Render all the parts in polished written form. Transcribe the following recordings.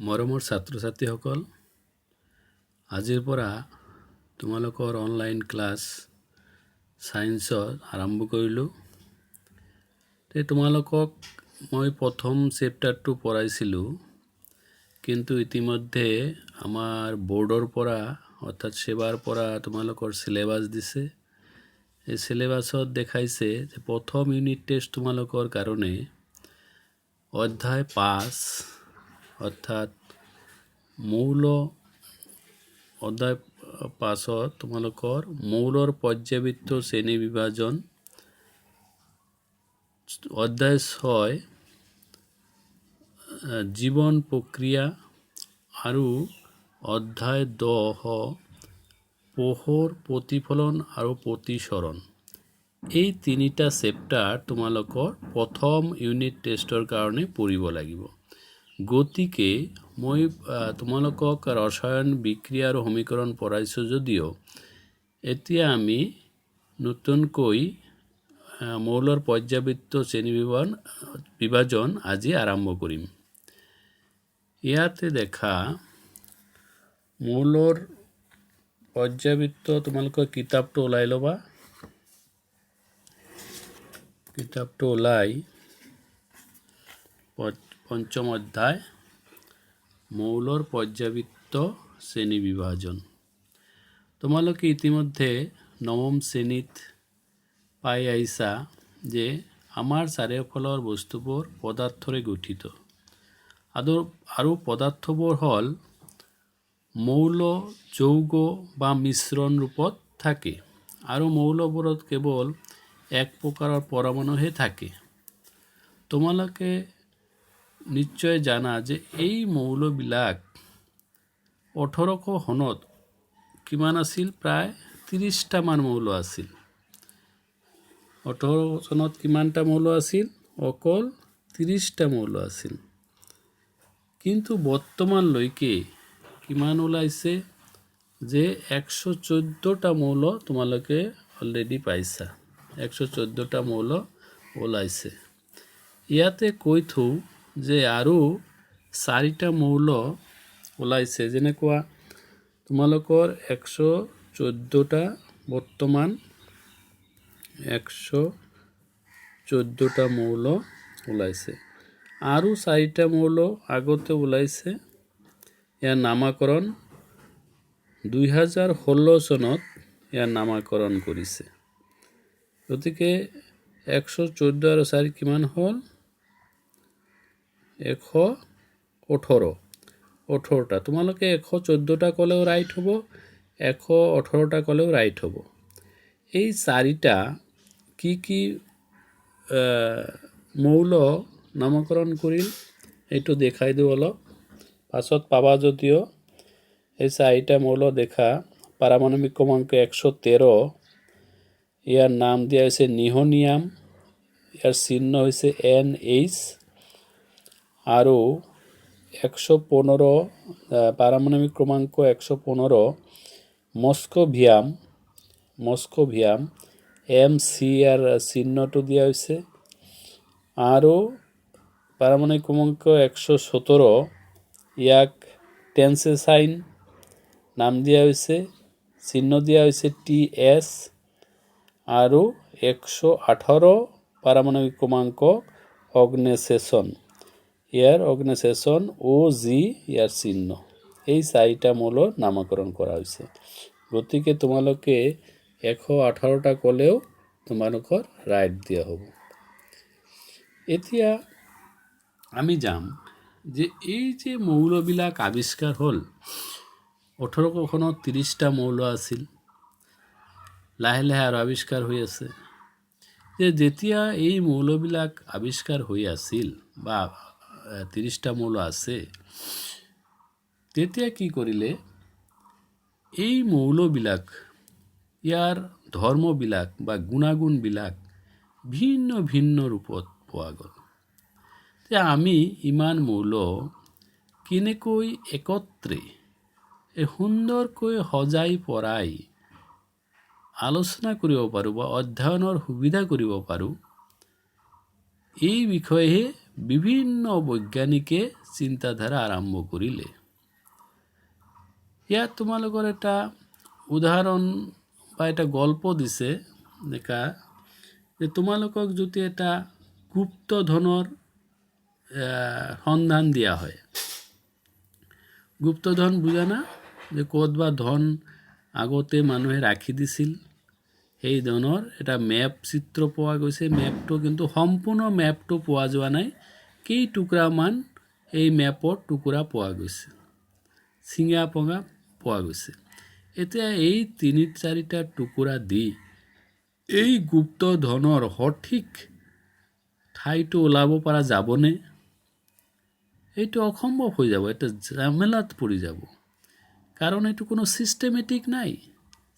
মৰমৰ ছাত্ৰ ছাত্ৰীসকল, আজিৰ পৰা তোমালোকৰ অনলাইন ক্লাছ সায়েন্সৰ আৰম্ভ কৰিলোঁ। তোমালোকক মই প্ৰথম চেপ্টাৰটো পঢ়াইছিলোঁ, কিন্তু ইতিমধ্যে আমাৰ বোৰ্ডৰ পৰা অৰ্থাৎ সেৱাৰ পৰা তোমালোকৰ সিলেবাস দিছে। এই সিলেবাসত দেখাইছে যে প্ৰথম ইউনিট টেষ্ট তোমালোকৰ কাৰণে অধ্যায় 5 অৰ্থাৎ মৌল অধ্যায় 5 তোমালোকৰ মৌলৰ পৰ্যাবৃত্ত শ্ৰেণী বিভাজন, অধ্যায় 6 জীৱন প্ৰক্ৰিয়া আৰু অধ্যায় 10 পোহৰ প্ৰতিফলন আৰু প্ৰতিসৰণ। এই তিনিটা চেপ্টাৰ তোমালোকৰ প্ৰথম ইউনিট টেষ্টৰ কাৰণে পঢ়িব লাগিব। গতিকে মই তোমালোকক ৰসায়ন বিক্ৰিয়া আৰু সমীকৰণ পঢ়াইছোঁ যদিও এতিয়া আমি নতুনকৈ মৌলৰ পৰ্যাবৃত্ত শ্ৰেণী বিভাজন আজি আৰম্ভ কৰিম। ইয়াতে দেখা মৌলৰ পৰ্যাবৃত্ত তোমালোকৰ কিতাপটো ওলাই ল'বা। কিতাপটো ওলাই পঞ্চম অধ্যায় মৌলৰ পৰ্যাবৃত্ত শ্ৰেণী বিভাজন। তোমালোকে ইতিমধ্যে নৱম শ্ৰেণীত পাই আহিছা যে আমাৰ চাৰিওফালৰ বস্তুবোৰ পদাৰ্থৰে গঠিত আৰু পদাৰ্থবোৰ হ'ল মৌল, যৌগ বা মিশ্ৰণ ৰূপত থাকে আৰু মৌলবোৰত কেৱল এক প্ৰকাৰৰ পৰমাণুহে থাকে। তোমালোকে নিশ্চয় জানা যে এই মৌলবিলাক 1800 চনত কিমান আছিল? প্ৰায় 30টা মান মৌল আছিল। 1800 চনত কিমানটা মৌল আছিল? অকল 30টা মৌল আছিল। কিন্তু বৰ্তমানলৈকে কিমান ওলাইছে? যে 114টা মৌল তোমালোকে অলৰেডি পাইছা। 114টা মৌল ওলাইছে। ইয়াতে কৈ থওঁ যে আৰু 4টা মৌল ওলাইছে, যেনেকুৱা তোমালোকৰ 114টা বৰ্তমান 114টা মৌল ওলাইছে। আৰু 4টা মৌল আগতে ওলাইছে। ইয়াৰ নামাকৰণ 2016 চনত ইয়াৰ নামাকৰণ কৰিছে। গতিকে 114 আৰু 4 কিমান হ'ল? 118টা। তোমালোকে 114টা ক'লেও ৰাইট হ'ব, 118টা ক'লেও ৰাইট হ'ব। এই 4টা কি কি মৌল নামকৰণ কৰিল এইটো দেখাই দিওঁ অলপ। পাছত পাবা যদিও এই 4টা মৌল দেখা। পাৰমাণৱিক ক্ৰমাংক 113, ইয়াৰ নাম দিয়া হৈছে নিহনিয়াম, ইয়াৰ চিহ্ন হৈছে NH। আৰু 115 পাৰমাণৱিক ক্ৰমাংক 115 মস্কোভিয়াম MC ইয়াৰ চিহ্নটো দিয়া হৈছে। আৰু পাৰমাণৱিক ক্ৰমাংক 117 ইয়াক টেনচেচাইন নাম দিয়া হৈছে, চিহ্ন দিয়া হৈছে TS। আৰু 118 পাৰমাণৱিক ক্ৰমাংক অগ্নেচেচন, ইয়াৰ অগ্নেচেচন OG ইয়াৰ চিহ্ন। এই 4টা মৌলৰ নামকৰণ কৰা হৈছে। গতিকে তোমালোকে 118টা ক'লেও তোমালোকৰ ৰাইট দিয়া হ'ব। এতিয়া আমি যাম যে এই যে মৌলবিলাক আৱিষ্কাৰ হ'ল, 1800 চনত 30টা মৌল আছিল। লাহে লাহে আৰু আৱিষ্কাৰ হৈ আছে। যেতিয়া এই মৌলবিলাক আৱিষ্কাৰ হৈ আছিল বা 30টা মৌল আছে, তেতিয়া কি কৰিলে? এই মৌলবিলাক ইয়াৰ ধৰ্মবিলাক বা গুণাগুণবিলাক ভিন্ন ভিন্ন ৰূপত পোৱা গ'ল। আমি ইমান মৌল কেনেকৈ একত্ৰে সুন্দৰকৈ সজাই পৰাই আলোচনা কৰিব পাৰোঁ বা অধ্যয়নৰ সুবিধা কৰিব পাৰোঁ, এই বিষয়ে বিভিন্ন বৈজ্ঞানিকে চিন্তাধাৰা আৰম্ভ কৰিলে। ইয়াত তোমালোকৰ এটা উদাহৰণ বা এটা গল্প দিছে দেখা যে তোমালোকক যদি এটা গুপ্ত ধনৰ সন্ধান দিয়া হয়, গুপ্তধন বুজা না, যে ক'ত বা ধন আগতে মানুহে ৰাখি দিছিল, সেই ধনৰ এটা মেপ চিত্ৰ পোৱা গৈছে। মেপটো কিন্তু সম্পূৰ্ণ মেপটো পোৱা যোৱা নাই, কেই টুকুৰামান এই মেপৰ টুকুৰা পোৱা গৈছে, চিঙা পঙা পোৱা গৈছে। এতিয়া এই ৩-৪টা টুকুৰা দি এই গুপ্ত ধনৰ সঠিক ঠাইটো ওলাব পৰা যাবনে? এইটো অসম্ভৱ হৈ যাব, এটা ঝামেলাত পৰি যাব, কাৰণ এইটো কোনো চিষ্টেমেটিক নাই।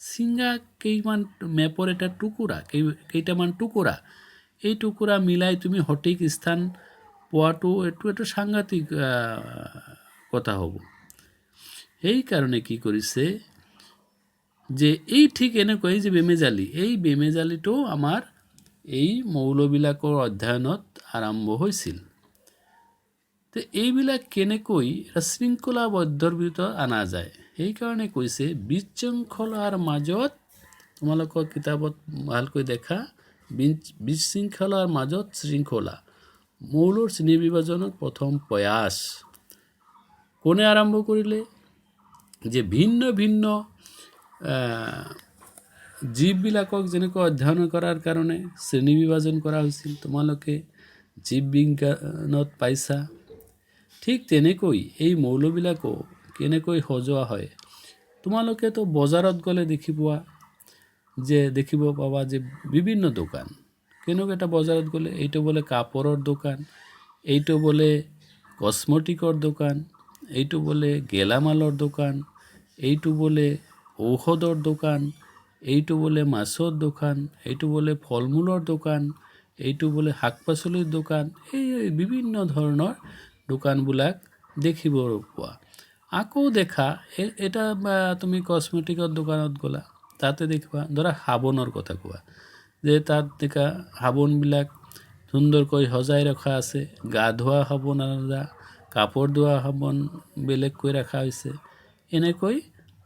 চিঙা কেইমান মেপৰ এটা টুকুৰা, কেইটামান টুকুৰা, এই টুকুৰা মিলাই তুমি সঠিক স্থান পোৱাটো এইটো এটা সাংঘাতিক কথা হ'ব। সেইকাৰণে কি কৰিছে যে এই ঠিক এনেকৈ যে বেমেজালি, এই বেমেজালিটো আমাৰ এই মৌলবিলাকৰ অধ্যয়নত আৰম্ভ হৈছিল। তো এইবিলাক কেনেকৈ শৃংখলাবদ্ধৰ ভিতৰত অনা যায়, সেইকাৰণে কৈছে বিশৃংখলাৰ মাজত, তোমালোকৰ কিতাপত ভালকৈ দেখা, বিশৃংখলাৰ মাজত শৃংখলা, মৌলৰ শ্ৰেণী বিভাজনৰ প্ৰথম প্ৰয়াস কোনে আৰম্ভ কৰিলে? যে ভিন্ন ভিন্ন জীৱবিলাকক যেনেকৈ অধ্যয়ন কৰাৰ কাৰণে শ্ৰেণী বিভাজন কৰা হৈছিল, তোমালোকে জীৱ বিজ্ঞানত পাইছা। ঠিক তেনেকৈ এই মৌলবিলাকো কেনেকৈ সজোৱা হয়, তোমালোকেতো বজাৰত গ'লে দেখিব পাবা যে বিভিন্ন দোকান, কেনেকৈ এটা বজাৰত গ'লে এইটো বোলে কাপোৰৰ দোকান, এইটো বোলে কসমেটিকৰ দোকান, এইটো বোলে গেলামালৰ দোকান, এইটো বোলে ঔষধৰ দোকান, এইটো বোলে মাছৰ দোকান, এইটো বোলে ফল মূলৰ দোকান, এইটো বোলে শাক পাচলিৰ দোকান, এই বিভিন্ন ধৰণৰ দোকানবিলাক দেখিব পোৱা। আকৌ দেখা এটা তুমি কসমেটিকৰ দোকানত গ'লা, তাতে দেখিবা, ধৰা সাবনৰ কথা কোৱা, যে তাত দেখা সাবনবিলাক সুন্দৰকৈ সজাই ৰখা আছে, গা ধোৱা সাবন আলাদা, কাপোৰ ধোৱা সাবন বেলেগকৈ ৰখা হৈছে, এনেকৈ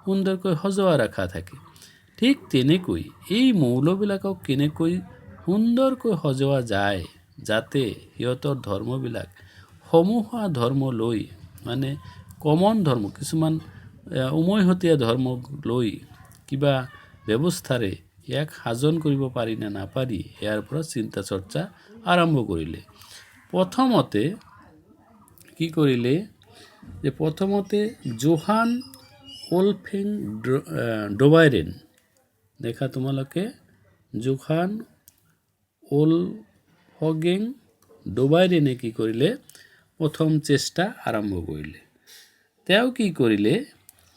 সুন্দৰকৈ সজোৱা ৰখা থাকে। ঠিক তেনেকৈ এই মৌলবিলাকক কেনেকৈ সুন্দৰকৈ সজোৱা যায়, যাতে সিহঁতৰ ধৰ্মবিলাক সমূহীয়া ধৰ্ম লৈ, মানে কমন ধৰ্ম, কিছুমান উমৈহতীয়া ধৰ্ম লৈ কিবা ব্যৱস্থাৰে ইয়াক সাজন কৰিব পাৰি নে নাপাৰি, ইয়াৰ পৰা চিন্তা চৰ্চা আৰম্ভ কৰিলে। প্ৰথমতে কি কৰিলে, যে প্ৰথমতে জোহান ওলফেং ডোবাইৰেন, দেখা তোমালোকে, জোহান ওলফগেং ডোবাইৰেনে কি কৰিলে, প্ৰথম চেষ্টা আৰম্ভ কৰিলে। তেওঁ কি কৰিলে,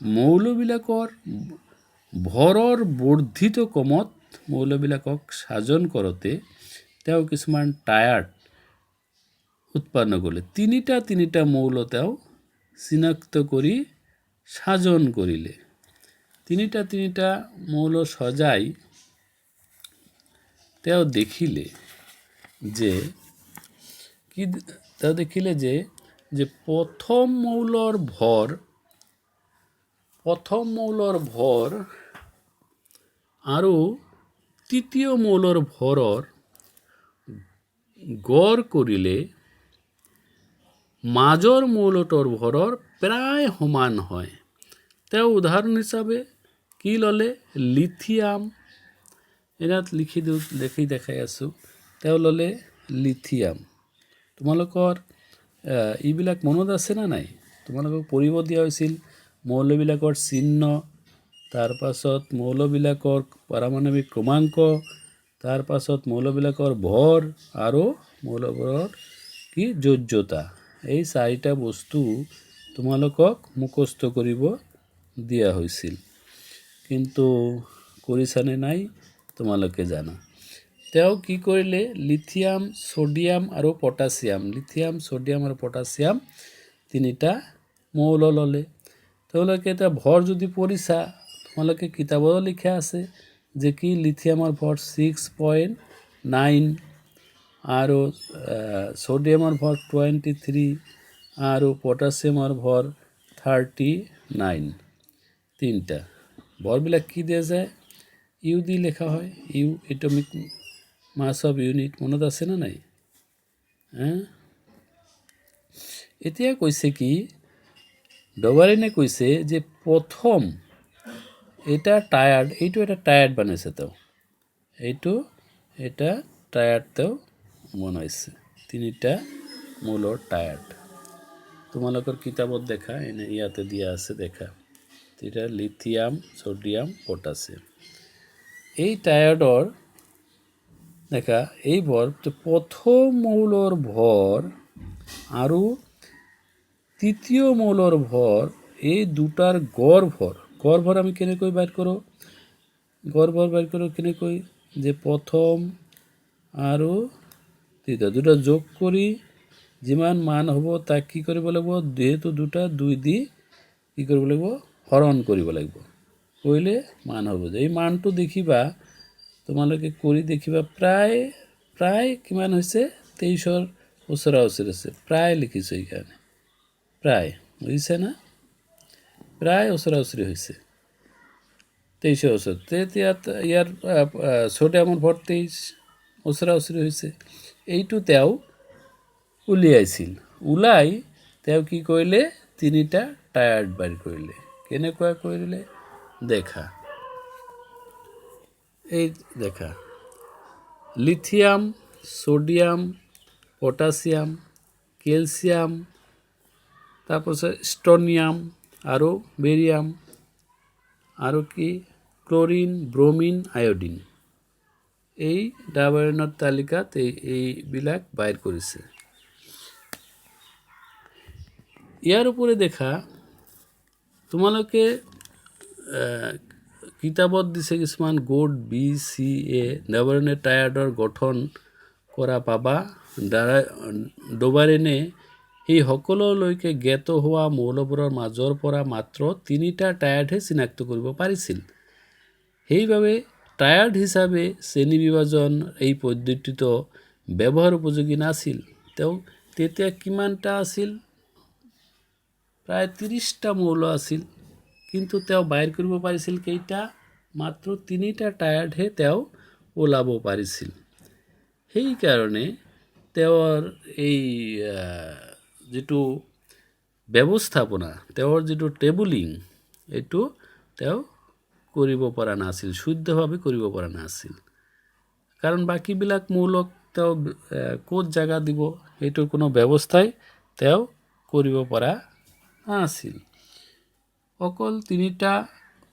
মৌলবিলাকৰ ভৰৰ বৰ্ধিত কমত মৌলবিলাকক সাজন কৰোঁতে তেওঁ কিছুমান টায়াৰ্ড উৎপন্ন কৰিলে। তিনিটা মৌল তেওঁ চিনাক্ত কৰি সাজন কৰিলে। তিনিটা মৌল সজাই তেওঁ দেখিলে যে প্ৰথম মৌলৰ ভৰ আৰু তৃতীয় মৌলৰ ভৰৰ গড় কৰিলে মাজৰ মৌলটোৰ ভৰৰ প্ৰায় সমান হয়। তেওঁ উদাহৰণ হিচাপে কি ল'লে, লিথিয়াম, এনাত লিখি দেখাই আছোঁ, তেওঁ ল'লে লিথিয়াম। তোমালোকৰ এইবিলাক মনত আছে না নাই? তোমালোকক পঢ়িব দিয়া হৈছিল মৌলবিলাকৰ চিহ্ন, তাৰ পাছত মৌলবিলাকৰ পাৰমাণৱিক ক্ৰমাংক, তাৰ পাছত মৌলবিলাকৰ ভৰ আৰু মৌলবোৰৰ কি যোজ্যতা, এই 4টা বস্তু তোমালোকক মুখস্থ কৰিব দিয়া হৈছিল, কিন্তু কৰিছানে নাই তোমালোকে জানা। তেওঁ কি কৰিলে, লিথিয়াম, ছডিয়াম আৰু পটাছিয়াম, তিনিটা মৌল ল'লে। তেওঁলোকে এতিয়া ভৰ যদি পঢ়িছা, তোমালোকে কিতাপতো লিখা আছে যে কি লিথিয়ামৰ ভৰ 6.9, আৰু ছ'ডিয়ামৰ ভৰ 23 আৰু পটাছিয়ামৰ ভৰ 39 তিনিটা ভৰবিলাক কি দিয়া যায় ইউ দি লেখা হয় U atomic mass of unit মনত আছে না নাই এতিয়া কৈছে কি ডবাৰিনে কৈছে যে প্ৰথম এটা টায়াৰ্ড এইটো এটা টায়াৰ্ড বনাইছে তেওঁ এইটো এটা টায়াৰ্ড তেওঁ বনাইছে তিনিটা মৌলৰ টায়াৰ্ড তোমালোকৰ কিতাপত দেখা এনে ইয়াতে দিয়া আছে দেখা এটা লিথিয়াম সোডিয়াম পটাছিয়াম এই টায়াৰ্ডৰ দেখা এই ভৰ প্ৰথম মৌলৰ ভৰ আৰু তৃতীয় মৌলৰ ভৰ এই দুটাৰ গড় ভৰ আমি কেনেকৈ বাইৰ কৰোঁ গড় ভৰ বাইৰ কৰোঁ কেনেকৈ যে প্ৰথম আৰু তৃতীয় দুটা যোগ কৰি যিমান মান হ'ব তাক কি কৰিব লাগিব যেহেতু দুটা 2 দি কি কৰিব লাগিব হৰণ কৰিব লাগিব কৰিলে মান হ'ব এই মানটো দেখিবা তোমালোকে কৰি দেখিবা প্ৰায় কিমান হৈছে 23ৰ ওচৰা ওচৰি আছে প্ৰায় লিখিছো এইখানে প্ৰায় বুজিছে না প্ৰায় ওচৰা ওচৰি হৈছে 23ৰ ওচৰত তেতিয়া ইয়াৰ সোডিয়ামৰ ভৰ 23 ওচৰা ওচৰি হৈছে এইটো তেওঁ উলিয়াইছিল উলাই তেওঁ কি কৰিলে তিনিটা টায়াৰ্ড বাইৰ কৰিলে কেনেকুৱা কৰিলে দেখা এই দেখা লিথিয়াম সোডিয়াম পটাছিয়াম ক্যালসিয়াম তাৰপিছত ষ্ট্ৰনিয়াম আৰু বেৰিয়াম আৰু কি ক্লোৰিন ব্ৰোমিন আয়োডিন এই ডাবায়নৰ তালিকাত এইবিলাক বাইৰ কৰিছে ইয়াৰ উপৰে দেখা তোমালোকে কিতাপত দিছে কিছুমান গোট বি সি এ ডাবায়নে টায়াৰ্ডৰ গঠন কৰা পাবা ডবাৰিনে এই সকলোলৈকে জ্ঞাত হোৱা মৌলবোৰৰ মাজৰ পৰা মাত্ৰ তিনিটা টায়াৰ্ডহে চিনাক্ত কৰিব পাৰিছিল সেইবাবে টায়াৰ্ড হিচাপে শ্ৰেণী বিভাজন এই পদ্ধতিত ব্যৱহাৰ উপযোগী নাছিল তেওঁ তেতিয়া কিমানটা আছিল প্ৰায় 30টা মৌল আছিল কিন্তু তেওঁ বাইৰ কৰিব পাৰিছিল কেইটা মাত্ৰ তিনিটা টায়াৰ্ডহে তেওঁ ওলাব পাৰিছিল সেই কাৰণে তেওঁৰ এই যেটো ব্যৱস্থাপনা তেওঁৰ যেটো টেবুলিং এটো তেওঁ কৰিব পৰা নাছিল শুদ্ধভাৱে কৰিব পৰা নাছিল কাৰণ বাকিবিলাক মৌলক তেওঁ কোড জাগা দিব এটোৰ কোনো ব্যৱস্থাই তেওঁ কৰিব পৰা নাছিল অকল তিনিটা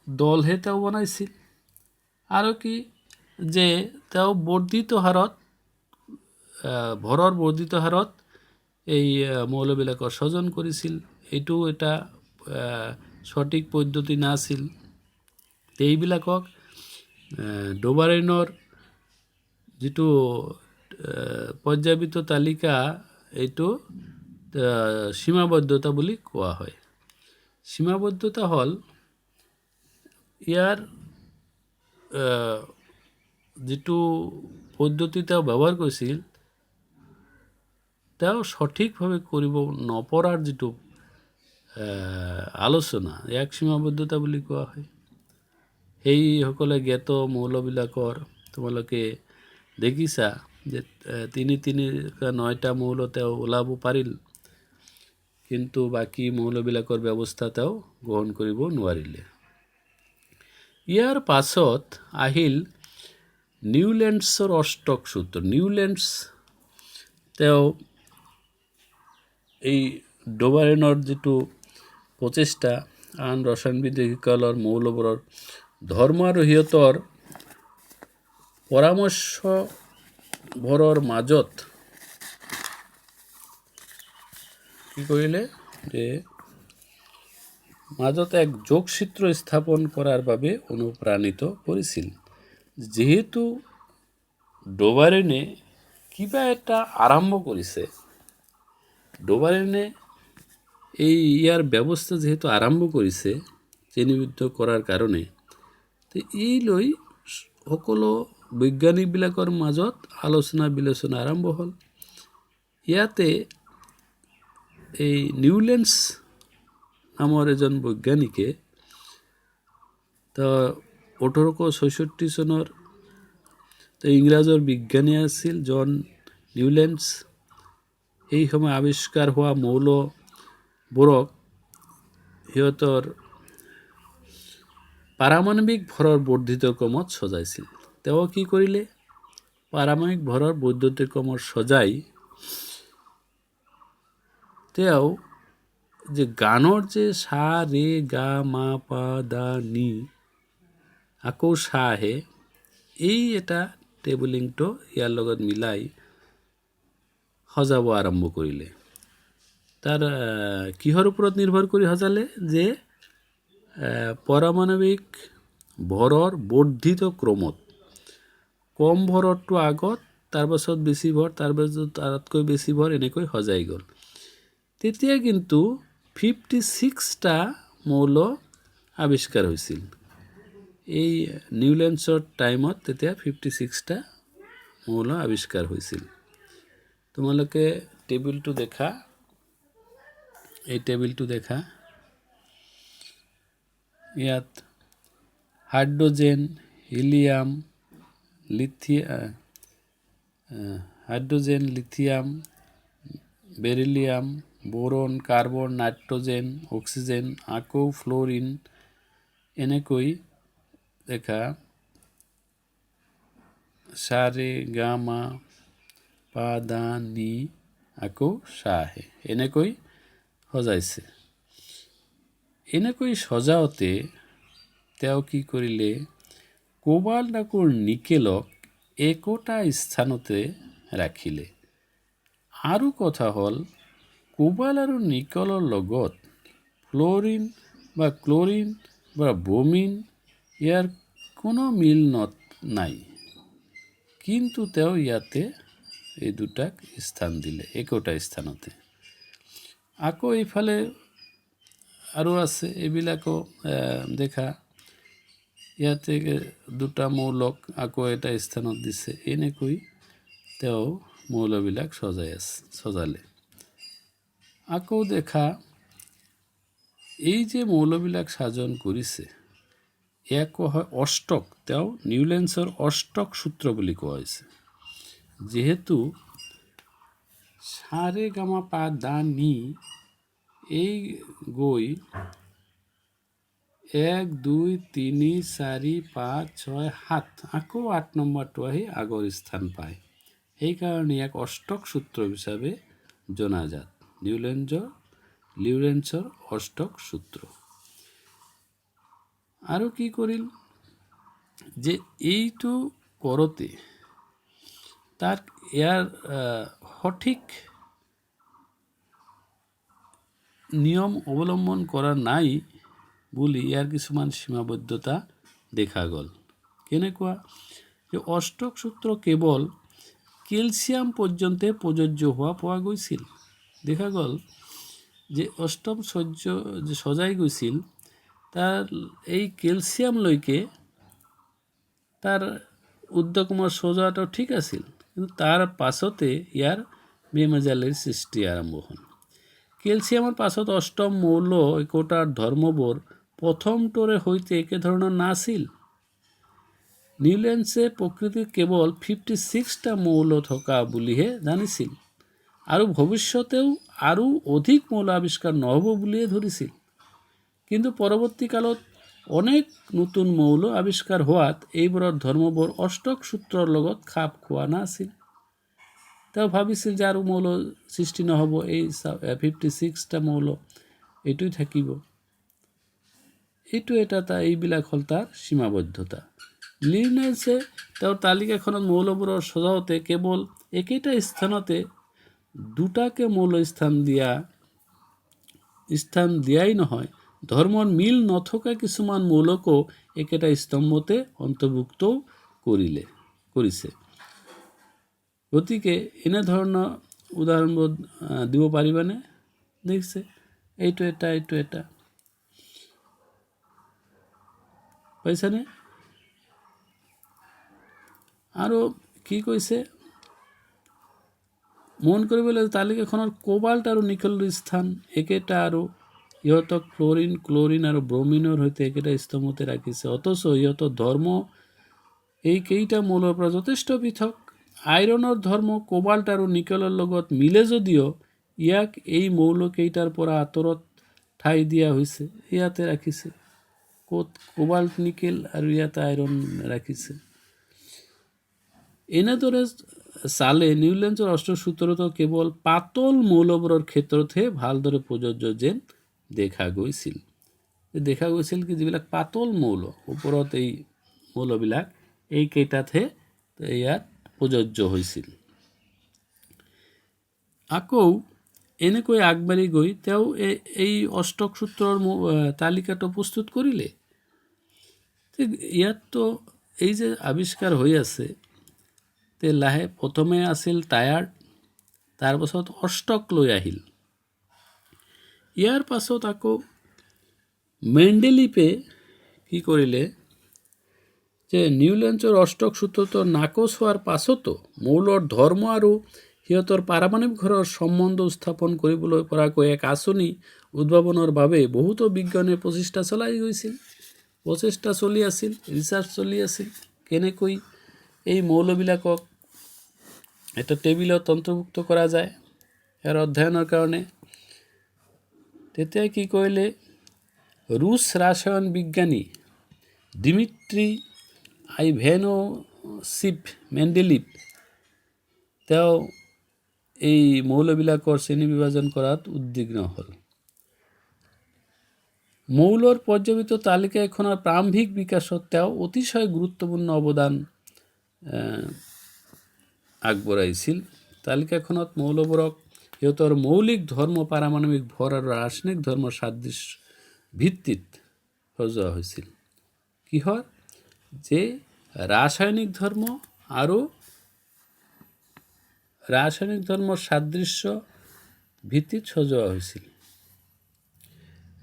দলহে তেওঁ বনাইছিল আৰু কি যে তেওঁ বৰ্ধিত হাৰত ভৰৰ বৰ্ধিত হাৰত এই মৌলবিলাকৰ সজন কৰিছিল এটো এটা সঠিক পদ্ধতি নাছিল এইবিলাকক ডবাৰিনৰ যেটো পৰ্যায়বৃত্ত তালিকা এটো সীমাবদ্ধতা বুলি কোৱা হয় সীমাবদ্ধতা হল ইয়াৰ যেটো পদ্ধতি তেওঁ ব্যৱহাৰ কৰিছিল তেওঁ সঠিকভাৱে কৰিব নপৰাৰ যেটো আলোচনা এক সীমাবদ্ধতা বুলি কোৱা হয় এই সকলে জ্ঞাত মৌলবিলাকৰ তোমালোকে দেখিছা যে 9টা মৌল তেওঁ ওলাব পাৰিল কিন্তু বাকি মৌলবিলাকৰ ব্যৱস্থা তেওঁ গ্ৰহণ কৰিব নোৱাৰিলে ইয়াৰ পাছত আহিল নিউল্যান্ডছৰ অষ্টক সূত্ৰ নিউল্যান্ডছ তেওঁ এই ডবাৰিনৰ যেটো প্ৰচেষ্টা আন ৰসায়নবিদসকলৰ মৌলবোৰৰ ধৰ্ম আৰু হিয়তৰ পৰামৰ্শ ভৰৰ মাজত কি কৰিলে যে মাজত এক যোগসূত্ৰ স্থাপন কৰাৰ বাবে অনুপ্ৰাণিত কৰিছিল যেহেতু ডবাৰিনে কিবা এটা আৰম্ভ কৰিছে ডবাৰিনে এই ইয়াৰ ব্যৱস্থা যেহেতু আৰম্ভ কৰিছে শ্ৰেণীবদ্ধ কৰাৰ কাৰণে তে এই লৈ সকলো বৈজ্ঞানিকবিলাকৰ মাজত আলোচনা বিলোচনা আৰম্ভ হ'ল। ইয়াতে এই নিউল্যান্ডছ নামৰ এজন বৈজ্ঞানিকে তো 1866 চনৰ ইংৰাজৰ বিজ্ঞানী আছিল জন নিউল্যান্ডছ। সেই সময় আৱিষ্কাৰ হোৱা মৌলবোৰক সিহঁতৰ পাৰমাণৱিক ভৰৰ বৰ্ধিত ক্ৰমত সজাইছিল। তেওঁ কি কৰিলে, পাৰমাণৱিক ভৰৰ বৰ্ধিত ক্ৰমত সজাই তেওঁ যে গানৰ যে সা ৰে গা মা পা দা নি আকৌ সা আহে, এই এটা টেবুলিংটো ইয়াৰ লগত মিলাই সজাব আৰম্ভ কৰিলে। তাৰ কিহৰ ওপৰত নিৰ্ভৰ কৰি সজালে, যে পাৰমাণৱিক ভৰৰ বৰ্ধিত ক্ৰমত কম ভৰৰটো আগত, তাৰপাছত বেছি ভৰ, তাৰপাছত তাতকৈ বেছি ভৰ, এনেকৈ সজাই গ'ল। তেতিয়া কিন্তু 56টা মৌল আৱিষ্কাৰ হৈছিল। এই নিউল্যান্ডছৰ টাইমত তেতিয়া 56টা মৌল আৱিষ্কাৰ হৈছিল। তোমালোকে টেবুলটো দেখা, এই টেবুলটো দেখা, ইয়াত hydrogen, helium, lithium, beryllium, boron, carbon, nitrogen, oxygen, আকৌ ফ্ল'ৰিন, এনেকৈ দেখা সা ৰে গা মা পা দা নি আকৌ সা আহে, এনেকৈ সজাইছে। এনেকৈ সজাওঁতে তেওঁ কি কৰিলে, কোবাল্ট আকৌ নিকেলক একোটা স্থানতে ৰাখিলে। আৰু কথা হ'ল, কোবাল্ট আৰু নিকেলৰ লগত ফ্ল'ৰিন বা ক্লৰিন বা ব্ৰমিন ইয়াৰ কোনো মিল নাই, কিন্তু তেওঁ ইয়াতে এই দুটাক স্থান দিলে একোটা স্থানতে। আকৌ এইফালে আৰু আছে, এইবিলাকো দেখা, ইয়াতে দুটা মৌলক আকৌ এটা স্থানত দিছে। এনেকৈ তেওঁ মৌলবিলাক সজালে। আকৌ দেখা, এই যে মৌলবিলাক সাজন কৰিছে, ইয়াক কোৱা হয় অষ্টক। তেওঁ নিউল্যান্ডছৰ অষ্টক সূত্ৰ বুলি কোৱা হৈছে। যিহেতু সা ৰে গা মা পা দা নি এই গৈ 1 2 3 4 5 6 7, আকৌ 8 নম্বৰটো আহি আগৰ স্থান পায়। সেইকাৰণে ইয়াক অষ্টক সূত্ৰ হিচাপে জনাজাত, নিউল্যান্ডছৰ অষ্টক সূত্ৰ। আৰু কি কৰিল, যে এইটো কৰোঁতে তাক ইয়াৰ সঠিক নিয়ম অৱলম্বন কৰা নাই বুলি ইয়াৰ কিছুমান সীমাবদ্ধতা দেখা গ'ল। কেনেকুৱা, যে অষ্টক সূত্ৰ কেৱল কেলছিয়াম পৰ্যন্ত প্ৰযোজ্য হোৱা পোৱা গৈছিল। দেখা গ'ল যে অষ্টম সজাই গৈছিল, তাৰ এই কেলছিয়ামলৈকে তাৰ উদ্যক্ৰমৰ সজোৱাটো ঠিক আছিল, কিন্তু তাৰ পাছতে ইয়াৰ বেমেজালিৰ সৃষ্টি আৰম্ভ হ'ল। কেলছিয়ামৰ পাছত অষ্টম মৌল একোটাৰ ধৰ্মবোৰ প্ৰথমটোৰে সৈতে একেধৰণৰ নাছিল। নিউল্যান্ডছে প্ৰকৃতিত কেৱল 56টা মৌল থকা বুলিহে জানিছিল, আৰু ভৱিষ্যতেও আৰু অধিক মৌল আৱিষ্কাৰ নহ'ব বুলিয়ে ধৰিছিল। কিন্তু পৰৱৰ্তী কালত অনেক নতুন মৌল আৱিষ্কাৰ হোৱাত এইবোৰৰ ধৰ্মবোৰ অষ্টক সূত্ৰৰ লগত খাপ খোৱা নাছিল। তেওঁ ভাবিছিল যে আৰু মৌল সৃষ্টি নহ'ব, এই 56টা মৌল এইটোই থাকিব। এইটো এইবিলাক হ'ল তাৰ সীমাবদ্ধতা। নিউল্যান্ডছে তেওঁৰ তালিকাখনত মৌলবোৰৰ সজাওঁতে কেৱল একেটা স্থানতে দুটাকে মৌল স্থান দিয়াই নহয়, ধৰ্মৰ মিল নথকা কিছুমান মৌলকো একেটা স্তম্ভতে অন্তৰ্ভুক্ত কৰিছে। গতিকে এনেধৰণৰ উদাহৰণবোৰ দিব পাৰিবানে? দেখিছে, এইটো এটা পাইছানে? আৰু কি কৈছে মন কৰিবলৈ তালিকাখনৰ কোবাল্ট আৰু নিকেলৰ স্থান একেটা আৰু ইহঁতক ফ্ল'ৰিন ক্ল'ৰিন আৰু ব্ৰমিনৰ সৈতে একেটা স্তম্ভতে ৰাখিছে অথচ ইহঁতৰ ধৰ্ম এই কেইটা মৌলৰ পৰা যথেষ্ট পৃথক আইৰণৰ ধৰ্ম কোবাল্ট আৰু নিকেলৰ লগত মিলে যদিও ইয়াক এই মৌলকেইটাৰ পৰা আঁতৰত ঠাই দিয়া হৈছে ইয়াতে ৰাখিছে ক'ত কোবাল্ট নিকেল আৰু ইয়াতে আইৰণ ৰাখিছে এনেদৰে চালে নিউল্যান্ডছৰ অষ্টক সূত্ৰটো কেৱল পাতল মৌলবোৰৰ ক্ষেত্ৰতহে ভালদৰে প্ৰযোজ্য যেন দেখা গৈছিল কি যিবিলাক পাতল মৌল ওপৰত এই মৌলবিলাক এইকেইটাতহে ইয়াত প্ৰযোজ্য হৈছিল আকৌ এনেকৈ আগবাঢ়ি গৈ তেওঁ এই অষ্টক সূত্ৰৰ তালিকাটো প্ৰস্তুত কৰিলে ইয়াততো এই যে আৱিষ্কাৰ হৈ আছে তে লাহে প্ৰথমে আছিল টায়াৰ্ড তাৰপাছত অষ্টক লৈ আহিল ইয়াৰ পাছত আকৌ মেণ্ডেলিফে কি কৰিলে যে নিউল্যান্ডছৰ অষ্টক সূত্ৰটো নাকচ হোৱাৰ পাছতো মৌলৰ ধৰ্ম আৰু সিহঁতৰ পাৰমাণৱিক ঘৰৰ সম্বন্ধ স্থাপন কৰিবলৈ পৰাকৈ এক আঁচনি উদ্ভাৱনৰ বাবে বহুতো বিজ্ঞানে প্ৰচেষ্টা চলি আছিল ৰিচাৰ্চ চলি আছিল কেনেকৈ এই মৌলবিলাকক এটা টেবিলত অন্তৰ্ভুক্ত কৰা যায় ইয়াৰ অধ্যয়নৰ কাৰণে তেতিয়া কি কৰিলে ৰুছ ৰাসায়ন বিজ্ঞানী ডিমিট্ৰি আইভেন'ছিভ মেণ্ডেলিভ তেওঁ এই মৌলবিলাকৰ শ্ৰেণী বিভাজন কৰাত উদ্বিগ্ন হ'ল মৌলৰ পৰ্যায়িত তালিকা এখনৰ প্ৰাৰম্ভিক বিকাশত তেওঁ অতিশয় গুৰুত্বপূৰ্ণ অৱদান আগবঢ়াইছিল তালিকাখনত মৌলবোৰক সিহঁতৰ মৌলিক ধৰ্ম পাৰমাণৱিক ভৰ আৰু ৰাসায়নিক ধৰ্মৰ সাদৃশ্য ভিত্তিত সজোৱা হৈছিল কিহৰ যে ৰাসায়নিক ধৰ্ম আৰু ৰাসায়নিক ধৰ্মৰ সাদৃশ্য ভিত্তিত সজোৱা হৈছিল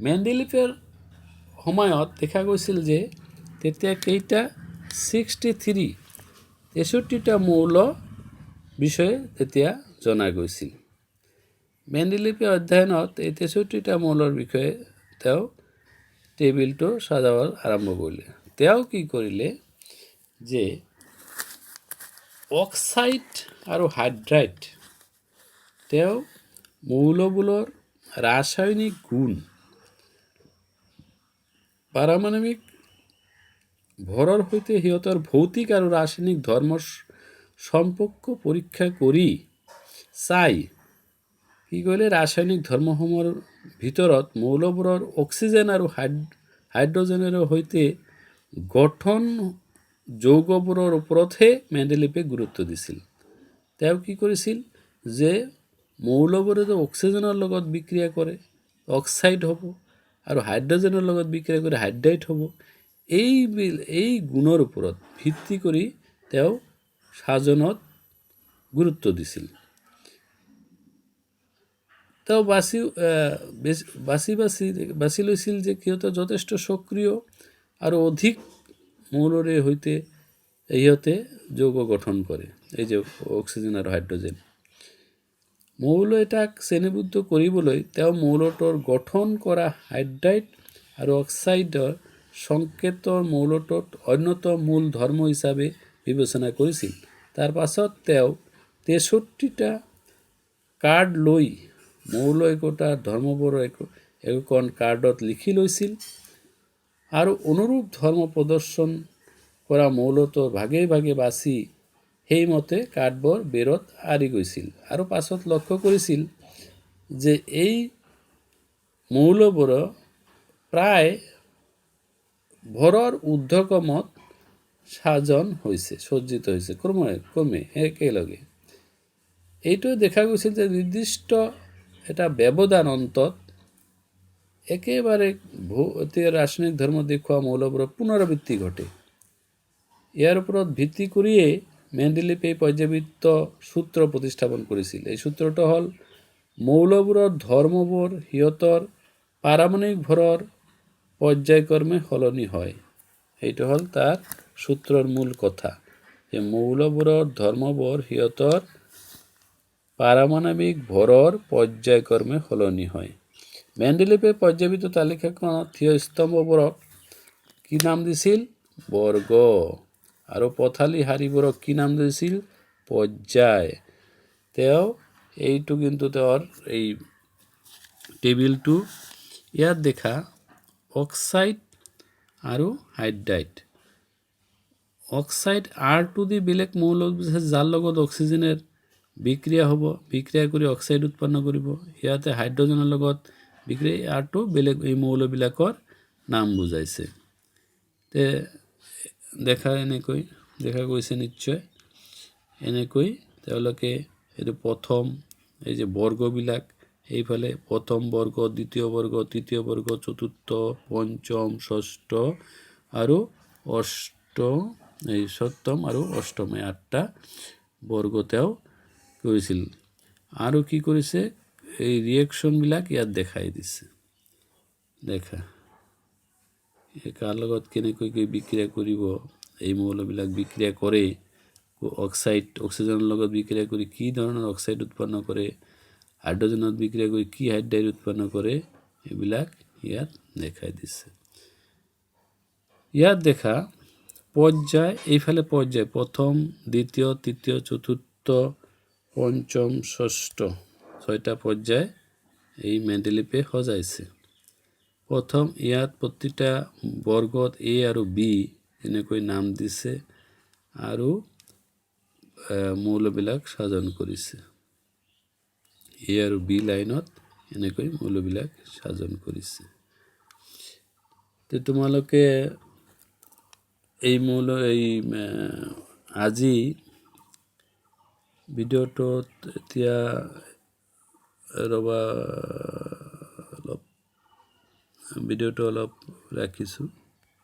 মেণ্ডেলিফৰ সময়ত দেখা গৈছিল যে তেতিয়া কেইটা 63টা মৌল বিষয়ে তেতিয়া জনা গৈছিল মেণ্ডেলিফে অধ্যয়নত এই 63টা মৌলৰ বিষয়ে তেওঁ টেবিলটো সাজাব আৰম্ভ কৰিলে তেওঁ কি কৰিলে যে অক্সাইড আৰু হাইড্ৰাইড তেওঁ মৌলবোৰৰ ৰাসায়নিক গুণ পাৰমাণৱিক ভৰৰ সৈতে সিহঁতৰ ভৌতিক আৰু ৰাসায়নিক ধৰ্মৰ সম্পৰ্ক পৰীক্ষা কৰি চাই কি কৰিলে ৰাসায়নিক ধৰ্মসমূহৰ ভিতৰত মৌলবোৰৰ অক্সিজেন আৰু হাইড্ৰজেনৰ সৈতে গঠন যৌগবোৰৰ ওপৰতহে মেণ্ডেলিফে গুৰুত্ব দিছিল তেওঁ কি কৰিছিল যে মৌলবোৰে অক্সিজেনৰ লগত বিক্ৰিয়া কৰে অক্সাইড হ'ব আৰু হাইড্ৰজেনৰ লগত বিক্ৰিয়া কৰি হাইড্ৰাইড হ'ব এই গুণৰ ওপৰত ভিত্তি কৰি তেওঁ সাজনত গুৰুত্ব দিছিল তেওঁ বাছি লৈছিল যে সিহঁতে যথেষ্ট সক্ৰিয় আৰু অধিক মৌলৰে সৈতে ইহঁতে যৌগ গঠন কৰে এই যে অক্সিজেন আৰু হাইড্ৰজেন মৌল এটাক শ্ৰেণীবদ্ধ কৰিবলৈ তেওঁ মৌলটোৰ গঠন কৰা হাইড্ৰাইড আৰু অক্সাইডৰ সংকেতৰ মৌলটোত অন্যতম মূল ধৰ্ম হিচাপে বিবেচনা কৰিছিল তাৰ পাছত তেওঁ 63টা কাৰ্ড লৈ মৌল একোটা ধৰ্মবোৰ একোখন কাৰ্ডত লিখি লৈছিল আৰু অনুৰূপ ধৰ্ম প্ৰদৰ্শন কৰা মৌলটোৰ ভাগে ভাগে বাছি সেইমতে কাৰ্ডবোৰ বেৰত আঁৰি গৈছিল আৰু পাছত লক্ষ্য কৰিছিল যে এই মৌলবোৰ প্ৰায় ভৰৰ ঊৰ্ধ্বক্ৰমত সজ্জিত হৈছে ক্ৰমে একেলগে এইটো দেখা গৈছিল যে নিৰ্দিষ্ট এটা ব্যৱধান অন্তত একেবাৰে ৰাসায়নিক ধৰ্ম দেখুওৱা মৌলবোৰৰ পুনৰাবৃত্তি ঘটে ইয়াৰ ওপৰত ভিত্তি কৰিয়ে মেণ্ডেলিফে পৰ্যায়িত সূত্ৰ প্ৰতিস্থাপন কৰিছিল এই সূত্ৰটো হ'ল মৌলবোৰৰ ধৰ্মবোৰ সিহঁতৰ পাৰমাণৱিক ভৰৰ পৰ্যায়ক্ৰমে সলনি হয় এইটো হ'ল তাৰ সূত্ৰৰ মূল কথা যে মৌলবোৰৰ ধৰ্মবোৰ সিহঁতৰ পাৰমাণৱিক ভৰৰ পৰ্যায়ক্ৰমে সলনি হয়। মেণ্ডেলিফে পৰ্যায়বৃত্ত তালিকাখনত থিয় স্তম্ভবোৰক কি নাম দিছিল? বৰ্গ। আৰু পথালি শাৰীবোৰক কি নাম দিছিল? পৰ্যায়। তেওঁ এইটো কিন্তু তেওঁৰ এই টেবিলটো ইয়াত দেখা অক্সাইড আৰু হাইড্ৰাইড। অক্সাইড R2 দি বেলেগ মৌল যাৰ লগত অক্সিজেনৰ বিক্ৰিয়া হ'ব, বিক্ৰিয়া কৰি অক্সাইড উৎপন্ন কৰিব। ইয়াতে হাইড্ৰজেনৰ লগত বিক্ৰিয়া R2 বেলেগ এই মৌলবিলাকৰ নাম বুজাইছে। তে দেখা গৈছে নিশ্চয়। এনেকৈ তেওঁলোকে এইটো প্ৰথম এই যে বৰ্গবিলাক এইফালে প্ৰথম বৰ্গ, দ্বিতীয় বৰ্গ, তৃতীয় বৰ্গ, চতুৰ্থ, পঞ্চম, ষষ্ঠ আৰু সপ্তম আৰু অষ্টম এই 8টা বৰ্গ তেওঁ কৰিছিল। আৰু কি কৰিছে? এই ৰিয়েকশ্যনবিলাক ইয়াত দেখাই দিছে। দেখা কাৰ লগত কেনেকৈ বিক্ৰিয়া কৰিব, এই মৌলবিলাক বিক্ৰিয়া কৰে, অক্সিজেনৰ লগত বিক্ৰিয়া কৰি কি ধৰণৰ অক্সাইড উৎপন্ন কৰে, হাইড্ৰজেনত বিক্ৰিয়া কৰি কি হাইড্ৰাইড উৎপন্ন কৰে, এইবিলাক ইয়াত দেখাই দিছে। ইয়াত দেখা পৰ্যায়, এইফালে পৰ্যায় প্ৰথম, দ্বিতীয়, তৃতীয়, চতুৰ্থ, পঞ্চম, ষষ্ঠ 6টা পৰ্যায় এই মেণ্ডেলিফে সজাইছে। প্ৰথম ইয়াত প্ৰতিটা বৰ্গত A আৰু B এনেকৈ নাম দিছে আৰু মৌলবিলাক সাধন কৰিছে। A আৰু B লাইনত এনেকৈ মৌলবিলাক সাধন কৰিছে। তোমালোকে এই আজি ভিডিঅ'টোত এতিয়া ভিডিঅ'টো অলপ ৰাখিছোঁ।